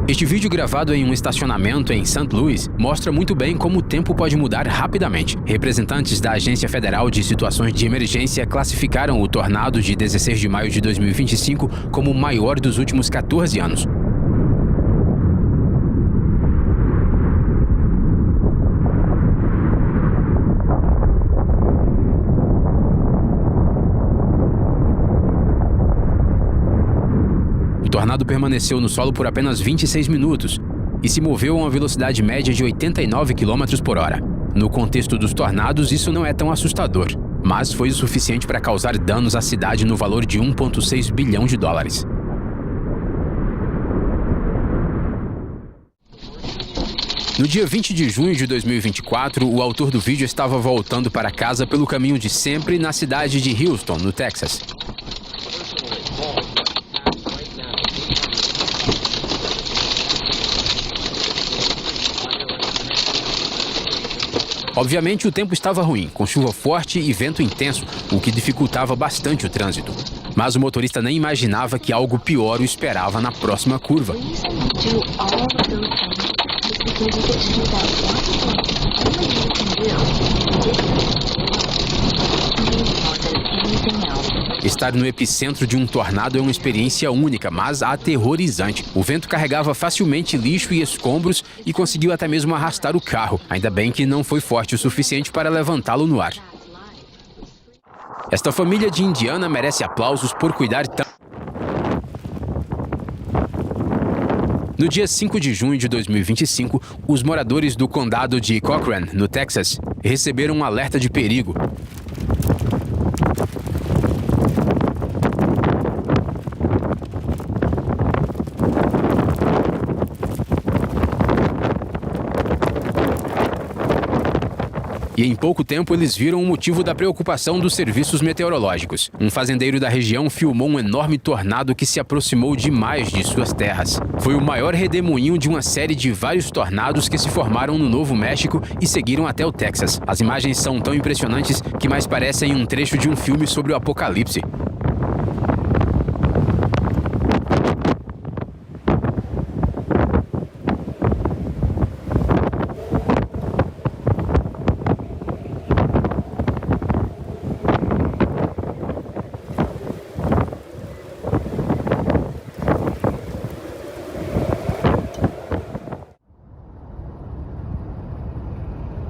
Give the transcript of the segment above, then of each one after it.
Este vídeo, gravado em um estacionamento em St. Louis, mostra muito bem como o tempo pode mudar rapidamente. Representantes da Agência Federal de Situações de Emergência classificaram o tornado de 16 de maio de 2025 como o maior dos últimos 14 anos. O tornado permaneceu no solo por apenas 26 minutos e se moveu a uma velocidade média de 89 km/h. No contexto dos tornados, isso não é tão assustador, mas foi o suficiente para causar danos à cidade no valor de 1,6 bilhão de dólares. No dia 20 de junho de 2024, o autor do vídeo estava voltando para casa pelo caminho de sempre na cidade de Houston, no Texas. Obviamente, o tempo estava ruim, com chuva forte e vento intenso, o que dificultava bastante o trânsito. Mas o motorista nem imaginava que algo pior o esperava na próxima curva. Estar no epicentro de um tornado é uma experiência única, mas aterrorizante. O vento carregava facilmente lixo e escombros e conseguiu até mesmo arrastar o carro. Ainda bem que não foi forte o suficiente para levantá-lo no ar. Esta família de Indiana merece aplausos por cuidar tanto. No dia 5 de junho de 2025, os moradores do condado de Cochran, no Texas, receberam um alerta de perigo. E em pouco tempo eles viram o motivo da preocupação dos serviços meteorológicos. Um fazendeiro da região filmou um enorme tornado que se aproximou demais de suas terras. Foi o maior redemoinho de uma série de vários tornados que se formaram no Novo México e seguiram até o Texas. As imagens são tão impressionantes que mais parecem um trecho de um filme sobre o apocalipse.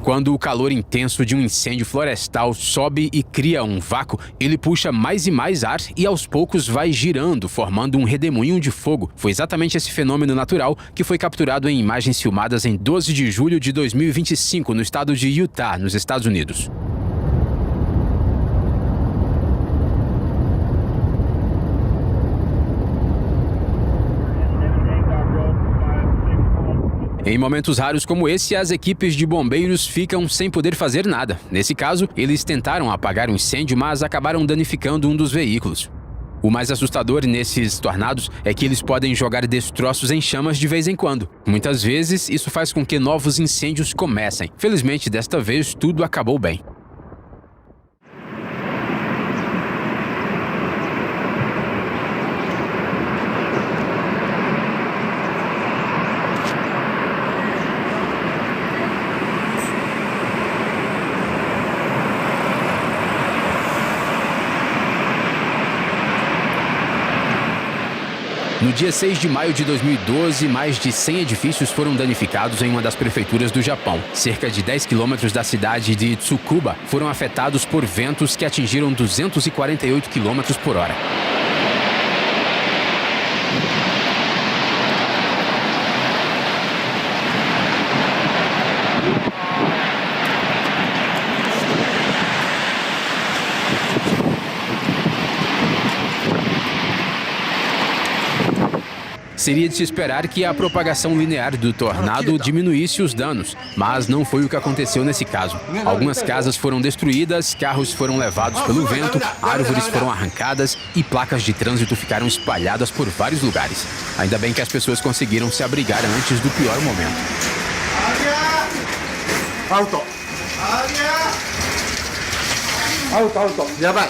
Quando o calor intenso de um incêndio florestal sobe e cria um vácuo, ele puxa mais e mais ar e aos poucos vai girando, formando um redemoinho de fogo. Foi exatamente esse fenômeno natural que foi capturado em imagens filmadas em 12 de julho de 2025 no estado de Utah, nos Estados Unidos. Em momentos raros como esse, as equipes de bombeiros ficam sem poder fazer nada. Nesse caso, eles tentaram apagar o incêndio, mas acabaram danificando um dos veículos. O mais assustador nesses tornados é que eles podem jogar destroços em chamas de vez em quando. Muitas vezes, isso faz com que novos incêndios comecem. Felizmente, desta vez, tudo acabou bem. No dia 6 de maio de 2012, mais de 100 edifícios foram danificados em uma das prefeituras do Japão. Cerca de 10 quilômetros da cidade de Tsukuba foram afetados por ventos que atingiram 248 km/h. Seria de se esperar que a propagação linear do tornado diminuísse os danos, mas não foi o que aconteceu nesse caso. Algumas casas foram destruídas, carros foram levados pelo vento, árvores foram arrancadas e placas de trânsito ficaram espalhadas por vários lugares. Ainda bem que as pessoas conseguiram se abrigar antes do pior momento. Auto. Auto, auto. Yabai.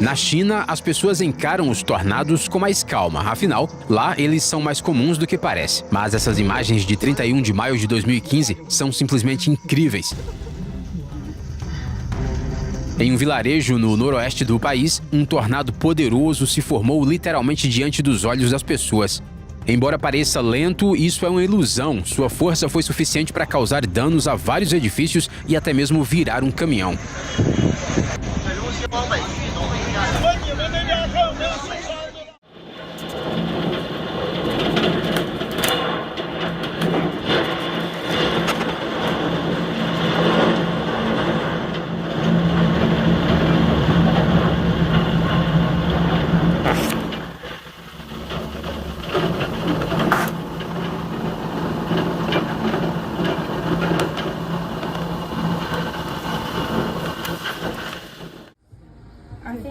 Na China, as pessoas encaram os tornados com mais calma. Afinal, lá eles são mais comuns do que parece. Mas essas imagens de 31 de maio de 2015 são simplesmente incríveis. Em um vilarejo no noroeste do país, um tornado poderoso se formou literalmente diante dos olhos das pessoas. Embora pareça lento, isso é uma ilusão. Sua força foi suficiente para causar danos a vários edifícios e até mesmo virar um caminhão.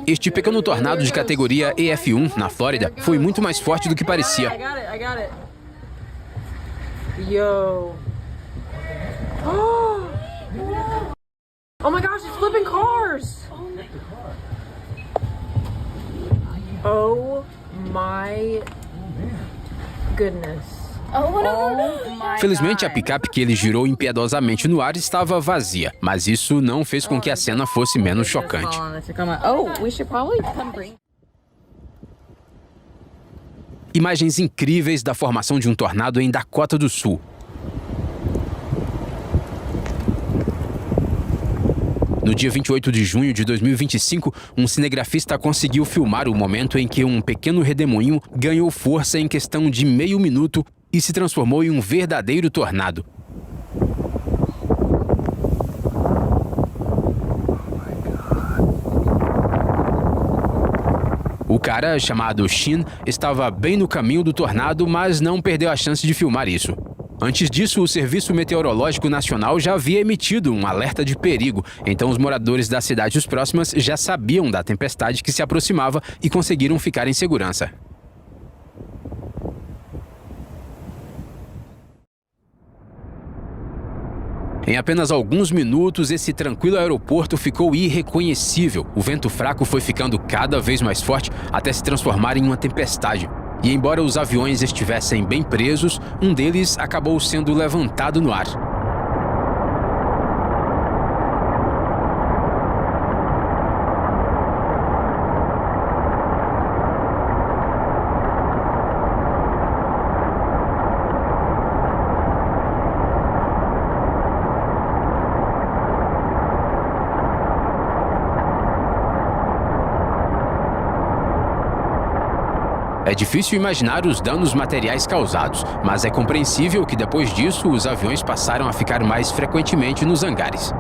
Este pequeno tornado de categoria EF1 na Flórida foi muito mais forte do que parecia. Yo. Oh my gosh, it's flipping cars. Oh my goodness. Felizmente, a picape que ele girou impiedosamente no ar estava vazia, mas isso não fez com que a cena fosse menos chocante. Imagens incríveis da formação de um tornado em Dakota do Sul. No dia 28 de junho de 2025, um cinegrafista conseguiu filmar o momento em que um pequeno redemoinho ganhou força em questão de meio minuto e se transformou em um verdadeiro tornado. O cara, chamado Shin, estava bem no caminho do tornado, mas não perdeu a chance de filmar isso. Antes disso, o Serviço Meteorológico Nacional já havia emitido um alerta de perigo, então os moradores das cidades próximas já sabiam da tempestade que se aproximava e conseguiram ficar em segurança. Em apenas alguns minutos, esse tranquilo aeroporto ficou irreconhecível. O vento fraco foi ficando cada vez mais forte até se transformar em uma tempestade. E embora os aviões estivessem bem presos, um deles acabou sendo levantado no ar. É difícil imaginar os danos materiais causados, mas é compreensível que depois disso os aviões passaram a ficar mais frequentemente nos hangares.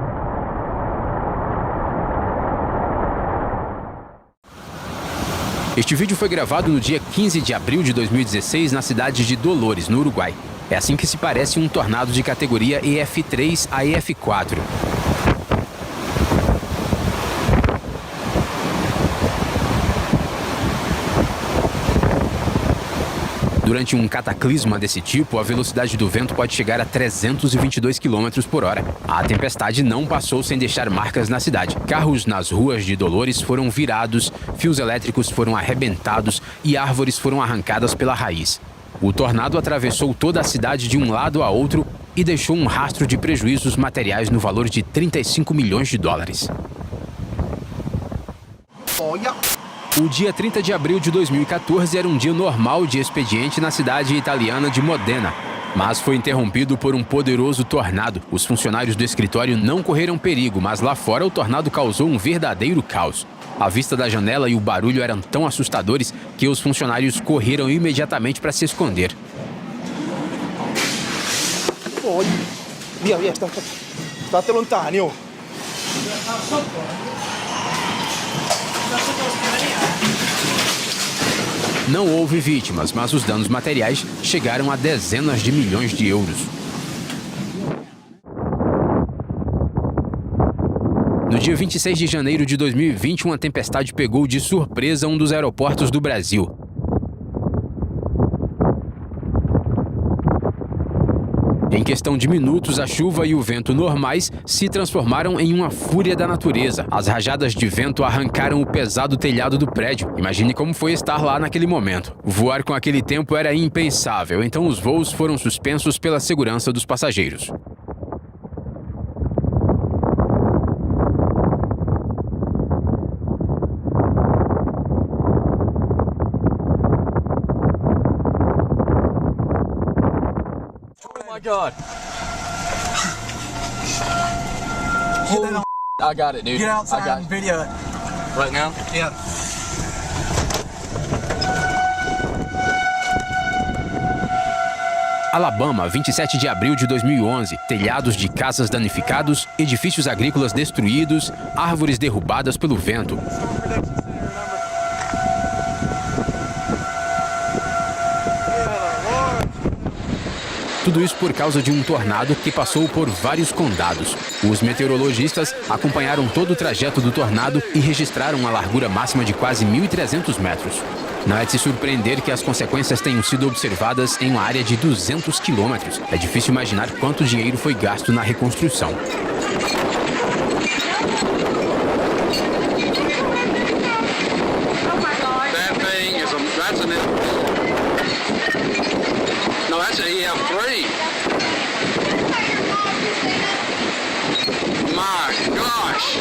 Este vídeo foi gravado no dia 15 de abril de 2016 na cidade de Dolores, no Uruguai. É assim que se parece um tornado de categoria EF3 a EF4. Durante um cataclisma desse tipo, a velocidade do vento pode chegar a 322 km por hora. A tempestade não passou sem deixar marcas na cidade. Carros nas ruas de Dolores foram virados, fios elétricos foram arrebentados e árvores foram arrancadas pela raiz. O tornado atravessou toda a cidade de um lado a outro e deixou um rastro de prejuízos materiais no valor de 35 milhões de dólares. O dia 30 de abril de 2014 era um dia normal de expediente na cidade italiana de Modena, mas foi interrompido por um poderoso tornado. Os funcionários do escritório não correram perigo, mas lá fora o tornado causou um verdadeiro caos. A vista da janela e o barulho eram tão assustadores que os funcionários correram imediatamente para se esconder. Via, state lontani, oh. Não houve vítimas, mas os danos materiais chegaram a dezenas de milhões de euros. No dia 26 de janeiro de 2020, uma tempestade pegou de surpresa um dos aeroportos do Brasil. Em questão de minutos, a chuva e o vento normais se transformaram em uma fúria da natureza. As rajadas de vento arrancaram o pesado telhado do prédio. Imagine como foi estar lá naquele momento. Voar com aquele tempo era impensável, então os voos foram suspensos pela segurança dos passageiros. Oh my God. I got it, dude. Get outside I got and video it. Right now? Yeah. Alabama, 27 de abril de 2011. Telhados de casas danificados, edifícios agrícolas destruídos, árvores derrubadas pelo vento. Tudo isso por causa de um tornado que passou por vários condados. Os meteorologistas acompanharam todo o trajeto do tornado e registraram uma largura máxima de quase 1.300 metros. Não é de se surpreender que as consequências tenham sido observadas em uma área de 200 quilômetros. É difícil imaginar quanto dinheiro foi gasto na reconstrução. That's an EM3. My gosh.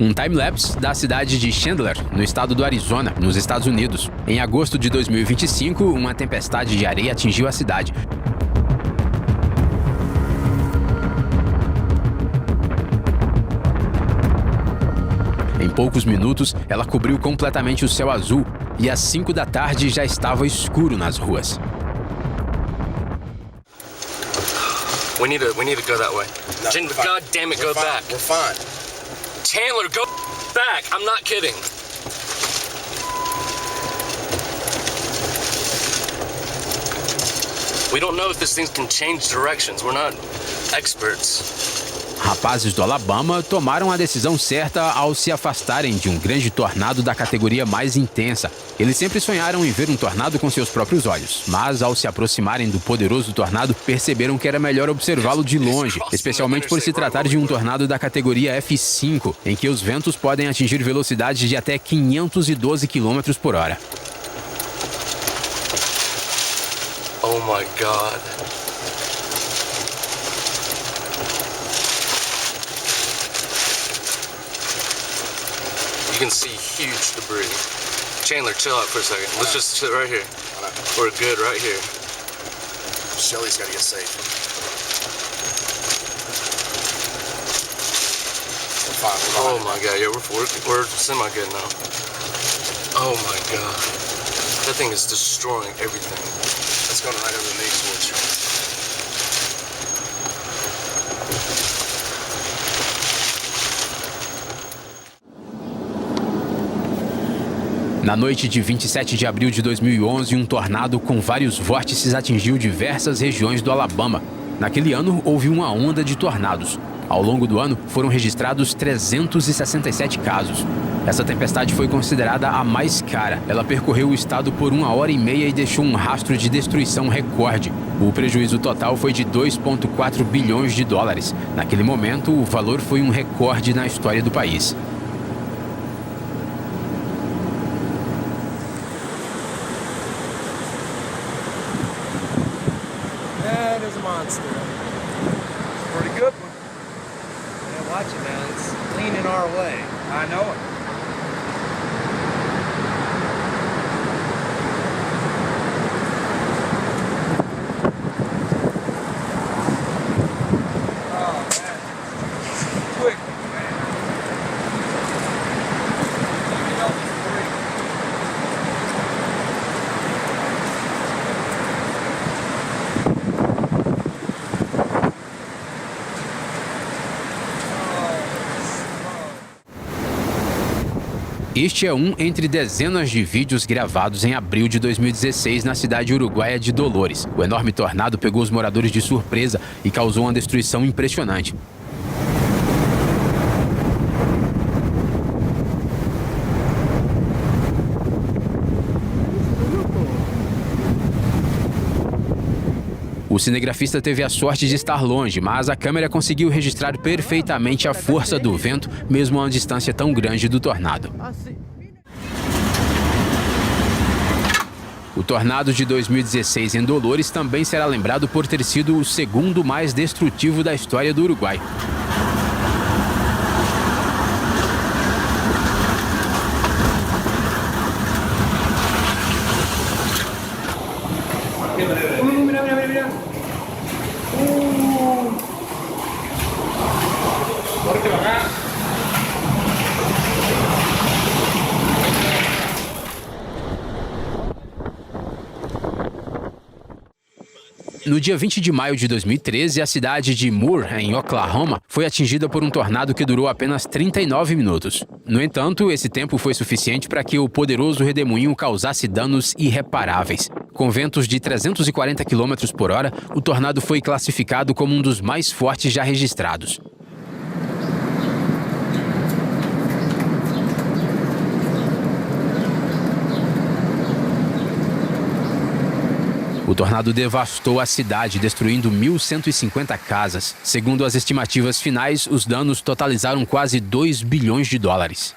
Um time-lapse da cidade de Chandler, no estado do Arizona, nos Estados Unidos. Em agosto de 2025, uma tempestade de areia atingiu a cidade. Em poucos minutos, ela cobriu completamente o céu azul e às 5 da tarde já estava escuro nas ruas. We need to go that way. No, Chandler, we're fine. God damn it, go We're fine. back. We're fine. Chandler, go back. I'm not kidding. We don't know if this thing can change directions. We're not experts. Rapazes do Alabama tomaram a decisão certa ao se afastarem de um grande tornado da categoria mais intensa. Eles sempre sonharam em ver um tornado com seus próprios olhos, mas ao se aproximarem do poderoso tornado, perceberam que era melhor observá-lo de longe, especialmente por se tratar de um tornado da categoria F5, em que os ventos podem atingir velocidades de até 512 km por hora. Oh my God. You can see huge debris. Chandler, chill out for a second. Let's just sit right here. We're good right here. Shelly's gotta get safe. We're fine. Oh my God, yeah, we're semi-good now. Oh my God. That thing is destroying everything. Let's go right over the knee switch. Na noite de 27 de abril de 2011, um tornado com vários vórtices atingiu diversas regiões do Alabama. Naquele ano, houve uma onda de tornados. Ao longo do ano, foram registrados 367 casos. Essa tempestade foi considerada a mais cara. Ela percorreu o estado por 1h30 e deixou um rastro de destruição recorde. O prejuízo total foi de 2,4 bilhões de dólares. Naquele momento, o valor foi um recorde na história do país. That is a monster. Pretty good one. Yeah, watch it, man. It's leaning our way. I know it. Oh, man. Quick, man. Maybe help us three. Este é um entre dezenas de vídeos gravados em abril de 2016 na cidade uruguaia de Dolores. O enorme tornado pegou os moradores de surpresa e causou uma destruição impressionante. O cinegrafista teve a sorte de estar longe, mas a câmera conseguiu registrar perfeitamente a força do vento, mesmo a uma distância tão grande do tornado. O tornado de 2016 em Dolores também será lembrado por ter sido o segundo mais destrutivo da história do Uruguai. No dia 20 de maio de 2013, a cidade de Moore, em Oklahoma, foi atingida por um tornado que durou apenas 39 minutos. No entanto, esse tempo foi suficiente para que o poderoso redemoinho causasse danos irreparáveis. Com ventos de 340 km por hora, o tornado foi classificado como um dos mais fortes já registrados. O tornado devastou a cidade, destruindo 1.150 casas. Segundo as estimativas finais, os danos totalizaram quase 2 bilhões de dólares.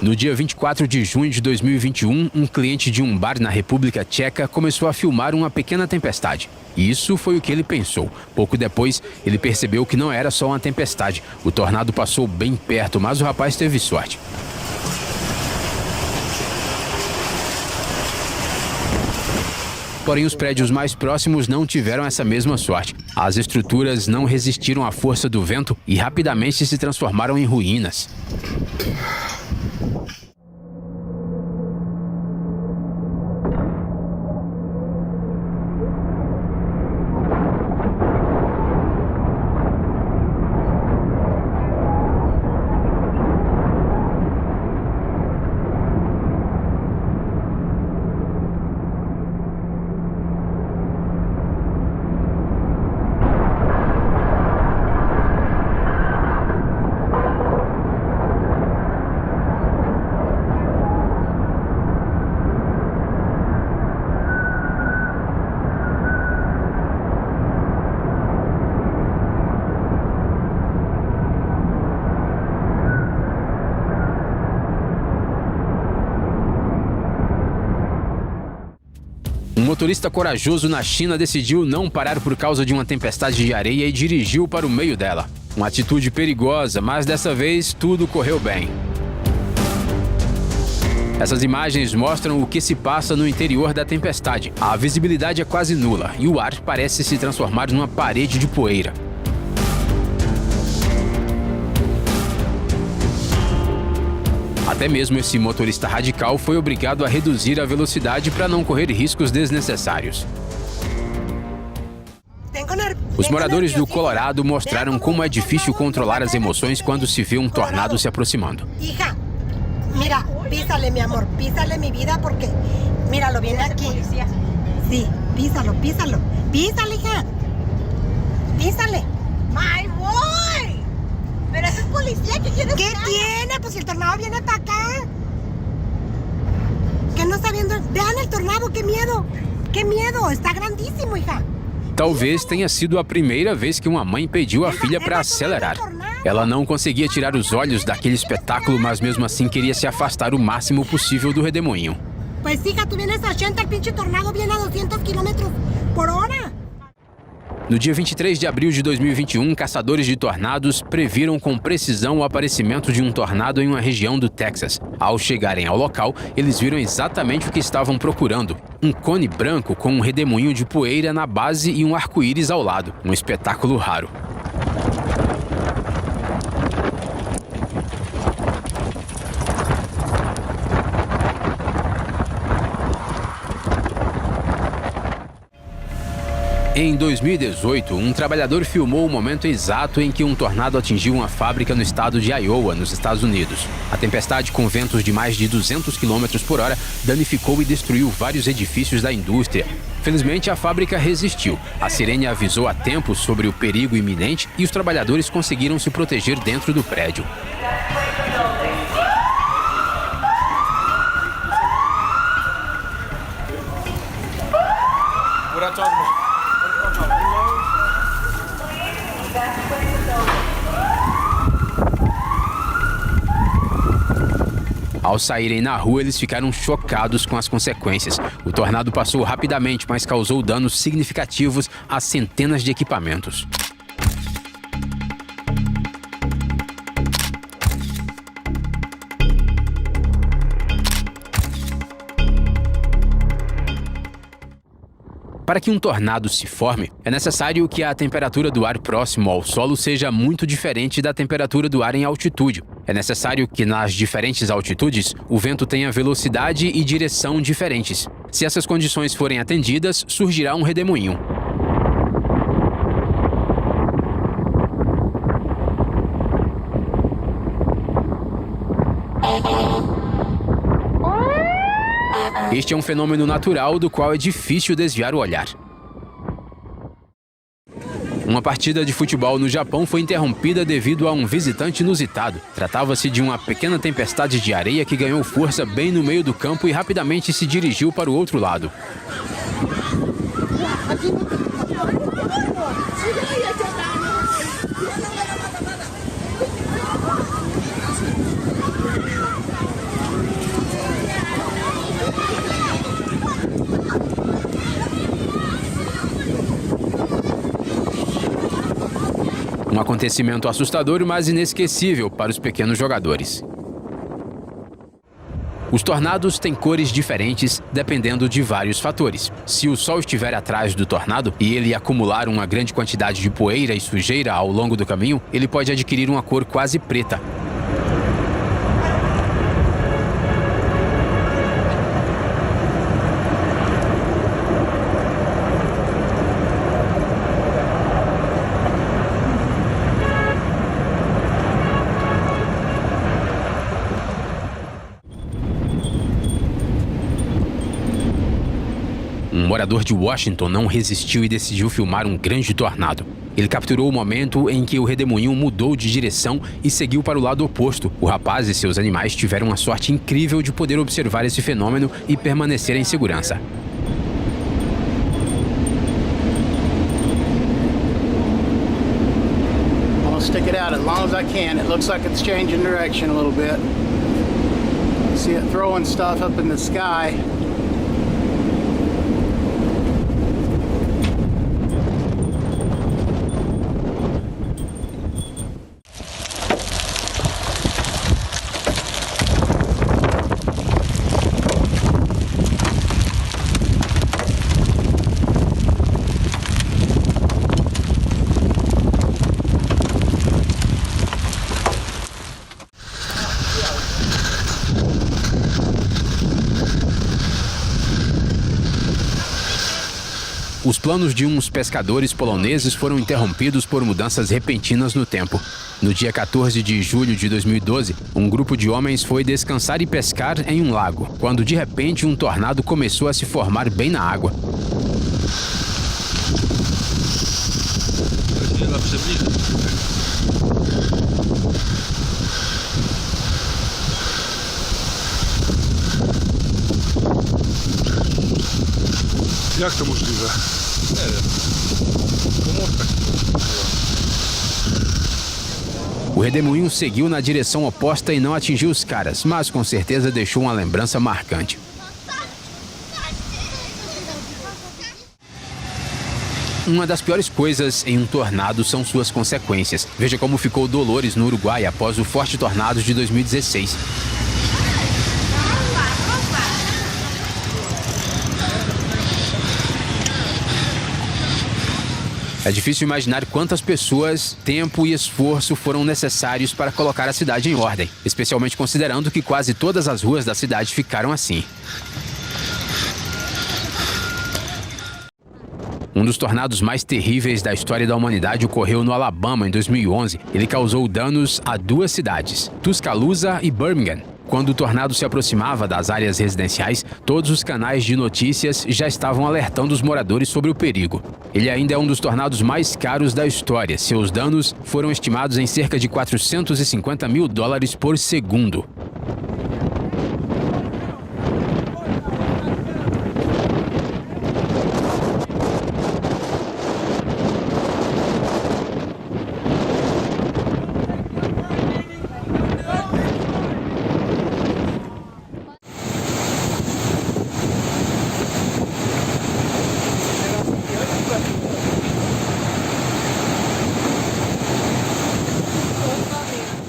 No dia 24 de junho de 2021, um cliente de um bar na República Tcheca começou a filmar uma pequena tempestade. Isso foi o que ele pensou. Pouco depois, ele percebeu que não era só uma tempestade. O tornado passou bem perto, mas o rapaz teve sorte. Porém, os prédios mais próximos não tiveram essa mesma sorte. As estruturas não resistiram à força do vento e rapidamente se transformaram em ruínas. Um motorista corajoso na China decidiu não parar por causa de uma tempestade de areia e dirigiu para o meio dela. Uma atitude perigosa, mas dessa vez tudo correu bem. Essas imagens mostram o que se passa no interior da tempestade. A visibilidade é quase nula e o ar parece se transformar numa parede de poeira. Até mesmo esse motorista radical foi obrigado a reduzir a velocidade para não correr riscos desnecessários. Os moradores do Colorado mostraram como é difícil controlar as emoções quando se vê um tornado se aproximando. Hija, mira, písale, mi amor, písale mi vida porque, míralo, viene aquí. Sí, písalo, písalo, písale, hija, písale. My boy. Pero ese es policía, ¿qué quieres? ¿Qué tiene? Pues el tornado viene para acá. ¿Qué no está viendo? Vean el tornado, qué miedo, está grandísimo, hija. Talvez tenha sido a primeira vez que uma mãe pediu a filha para acelerar. Ela não conseguia tirar os olhos daquele espetáculo, mas mesmo assim queria se afastar o máximo possível do redemoinho. Pues hija, tú vienes a 80, el pinche tornado viene a 200 kilómetros por hora. No dia 23 de abril de 2021, caçadores de tornados previram com precisão o aparecimento de um tornado em uma região do Texas. Ao chegarem ao local, eles viram exatamente o que estavam procurando. Um cone branco com um redemoinho de poeira na base e um arco-íris ao lado. Um espetáculo raro. Em 2018, um trabalhador filmou o momento exato em que um tornado atingiu uma fábrica no estado de Iowa, nos Estados Unidos. A tempestade, com ventos de mais de 200 km por hora, danificou e destruiu vários edifícios da indústria. Felizmente, a fábrica resistiu. A sirene avisou a tempo sobre o perigo iminente e os trabalhadores conseguiram se proteger dentro do prédio. What I'm talking about? Ao saírem na rua, eles ficaram chocados com as consequências. O tornado passou rapidamente, mas causou danos significativos a centenas de equipamentos. Para que um tornado se forme, é necessário que a temperatura do ar próximo ao solo seja muito diferente da temperatura do ar em altitude. É necessário que nas diferentes altitudes o vento tenha velocidade e direção diferentes. Se essas condições forem atendidas, surgirá um redemoinho. Este é um fenômeno natural do qual é difícil desviar o olhar. Uma partida de futebol no Japão foi interrompida devido a um visitante inusitado. Tratava-se de uma pequena tempestade de areia que ganhou força bem no meio do campo e rapidamente se dirigiu para o outro lado. Um acontecimento assustador, mas inesquecível para os pequenos jogadores. Os tornados têm cores diferentes dependendo de vários fatores. Se o sol estiver atrás do tornado e ele acumular uma grande quantidade de poeira e sujeira ao longo do caminho, ele pode adquirir uma cor quase preta. Um morador de Washington não resistiu e decidiu filmar um grande tornado. Ele capturou o momento em que o redemoinho mudou de direção e seguiu para o lado oposto. O rapaz e seus animais tiveram a sorte incrível de poder observar esse fenômeno e permanecer em segurança. I'll stick it out as long as I can. It looks like it's changing direction a little bit. See it throwing stuff up in the sky. Os planos de uns pescadores poloneses foram interrompidos por mudanças repentinas no tempo. No dia 14 de julho de 2012, um grupo de homens foi descansar e pescar em um lago, quando de repente um tornado começou a se formar bem na água. Jak to możliwe? Nie wiem. Pomówka. O redemoinho seguiu na direção oposta e não atingiu os caras, mas com certeza deixou uma lembrança marcante. Uma das piores coisas em um tornado são suas consequências. Veja como ficou Dolores, no Uruguai, após o forte tornado de 2016. É difícil imaginar quantas pessoas, tempo e esforço foram necessários para colocar a cidade em ordem, especialmente considerando que quase todas as ruas da cidade ficaram assim. Um dos tornados mais terríveis da história da humanidade ocorreu no Alabama em 2011. Ele causou danos a 2 cidades, Tuscaloosa e Birmingham. Quando o tornado se aproximava das áreas residenciais, todos os canais de notícias já estavam alertando os moradores sobre o perigo. Ele ainda é um dos tornados mais caros da história. Seus danos foram estimados em cerca de $450 mil por segundo.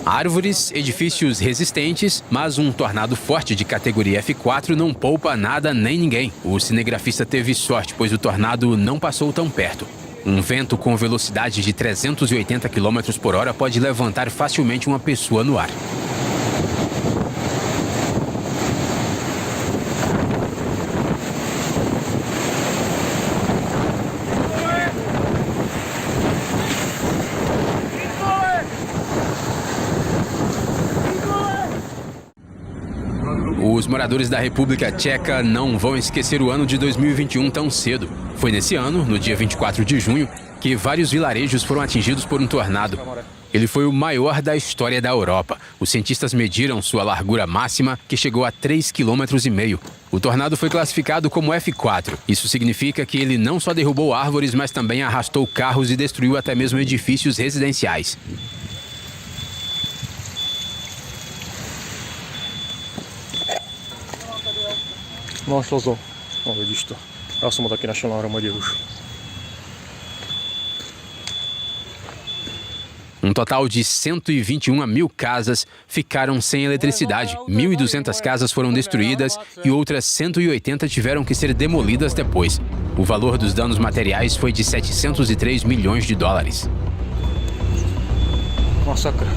Árvores, edifícios resistentes, mas um tornado forte de categoria F4 não poupa nada nem ninguém. O cinegrafista teve sorte, pois o tornado não passou tão perto. Um vento com velocidade de 380 km por hora pode levantar facilmente uma pessoa no ar. Os moradores da República Tcheca não vão esquecer o ano de 2021 tão cedo. Foi nesse ano, no dia 24 de junho, que vários vilarejos foram atingidos por um tornado. Ele foi o maior da história da Europa. Os cientistas mediram sua largura máxima, que chegou a 3,5 km. O tornado foi classificado como F4. Isso significa que ele não só derrubou árvores, mas também arrastou carros e destruiu até mesmo edifícios residenciais. Našlo to. No vidíš to. Já jsem ho taky našel na hromadě už. Um total de 121 mil casas ficaram sem eletricidade. 1.200 casas foram destruídas e outras 180 tiveram que ser demolidas depois. O valor dos danos materiais foi de $703 milhões. Masakr.